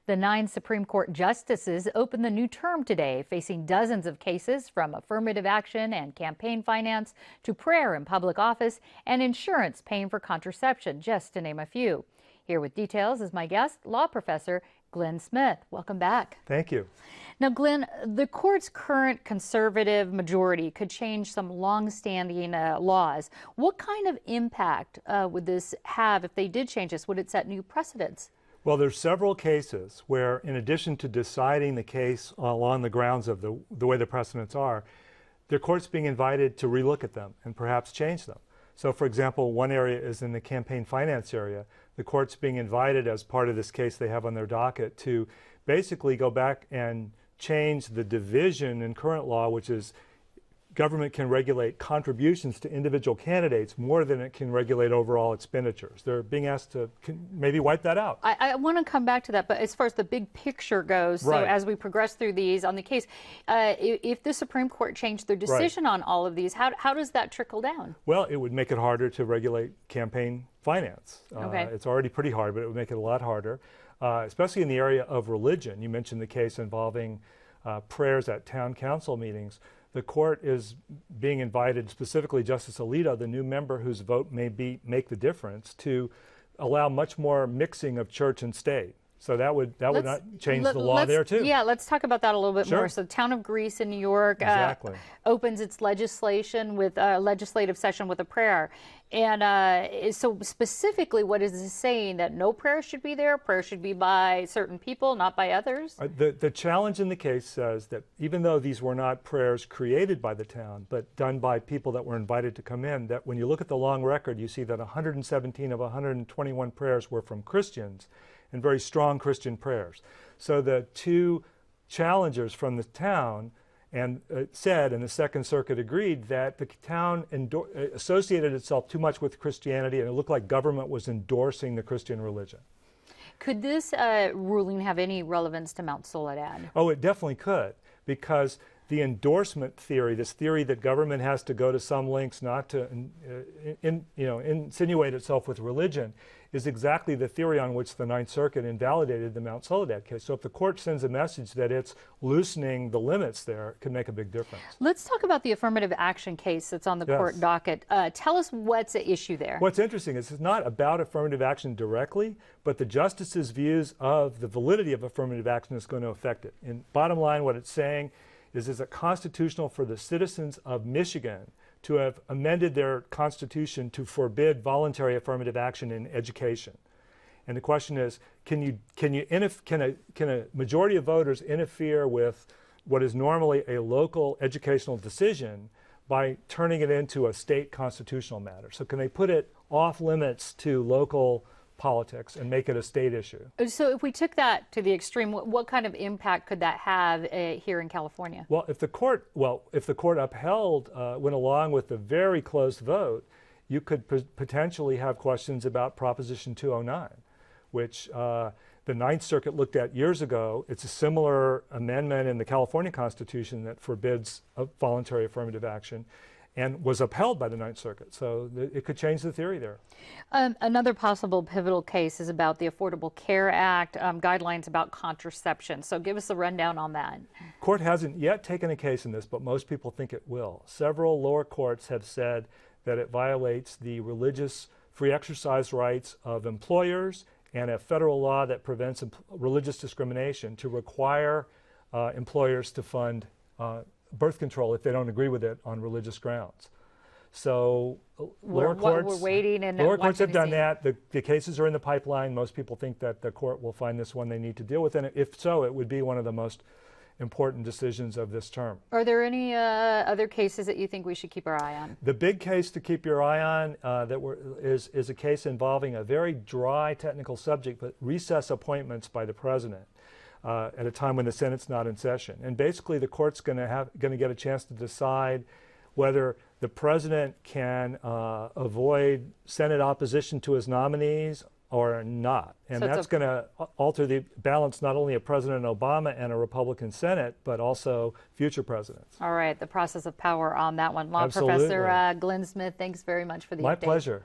The 9 Supreme Court justices opened the new term today, facing dozens of cases from affirmative action and campaign finance to prayer in public office and insurance paying for contraception, just to name a few. Here with details is my guest, law professor Glenn Smith. Welcome back. Thank you. Now, Glenn, the court's current conservative majority could change some long-standing laws. What kind of impact would this have if they did change this? Would it set new precedents? Well, there's several cases where, in addition to deciding the case along the grounds of the way the precedents are, the court's being invited to relook at them and perhaps change them. So, for example, one area is in the campaign finance area. The court's being invited, as part of this case they have on their docket, to basically go back and change the division in current law, which is government can regulate contributions to individual candidates more than it can regulate overall expenditures. They're being asked to maybe wipe that out. I want to come back to that, but as far as the big picture goes, right. So as we progress through these on the case, if the Supreme Court changed their decision right. on all of these, how does that trickle down? Well, it would make it harder to regulate campaign finance. Okay. It's already pretty hard, but it would make it a lot harder, especially in the area of religion. You mentioned the case involving prayers at town council meetings. The court is being invited, specifically Justice Alito, the new member whose vote may make the difference, to allow much more mixing of church and state. So that would not change the law there too. Yeah, let's talk about that a little bit Sure. more. So the town of Greece in New York exactly. Opens its legislation with legislative session with a prayer. And so specifically, what is this saying? That no prayer should be there? Prayer should be by certain people, not by others? The challenge in the case says that even though these were not prayers created by the town, but done by people that were invited to come in, that when you look at the long record, you see that 117 of 121 prayers were from Christians, and very strong Christian prayers. So the two challengers from the town said, and the Second Circuit agreed, that the town associated itself too much with Christianity, and it looked like government was endorsing the Christian religion. Could this ruling have any relevance to Mount Soledad? Oh, it definitely could, because the endorsement theory, this theory that government has to go to some lengths not to insinuate itself with religion, is exactly the theory on which the Ninth Circuit invalidated the Mount Soledad case. So if the court sends a message that it's loosening the limits there, it can make a big difference. Let's talk about the affirmative action case that's on the yes. court docket. Tell us what's at issue there. What's interesting is it's not about affirmative action directly, but the justices' views of the validity of affirmative action is going to affect it. And bottom line, what it's saying is it constitutional for the citizens of Michigan to have amended their constitution to forbid voluntary affirmative action in education. And the question is, can a majority of voters interfere with what is normally a local educational decision by turning it into a state constitutional matter? So can they put it off limits to local politics and make it a state issue? So if we took that to the extreme, what kind of impact could that have here in California? Well, if the court upheld, went along with the very close vote, you could potentially have questions about Proposition 209, which the Ninth Circuit looked at years ago. It's a similar amendment in the California Constitution that forbids voluntary affirmative action, and was upheld by the Ninth Circuit. So it could change the theory there. Another possible pivotal case is about the Affordable Care Act, guidelines about contraception. So give us a rundown on that. Court hasn't yet taken a case in this, but most people think it will. Several lower courts have said that it violates the religious free exercise rights of employers and a federal law that prevents religious discrimination to require employers to fund birth control if they don't agree with it on religious grounds. So lower courts have done that. The cases are in the pipeline. Most people think that the court will find this one they need to deal with, and if so, it would be one of the most important decisions of this term. Are there any other cases that you think we should keep our eye on? The big case to keep your eye on is a case involving a very dry technical subject, but recess appointments by the president. At a time when the Senate's not in session. And basically the court's going to get a chance to decide whether the president can avoid Senate opposition to his nominees or not. And so that's going to alter the balance not only of President Obama and a Republican Senate, but also future presidents. All right, the process of power on that one. Law Absolutely. Professor Glenn Smith, thanks very much for the update. My pleasure.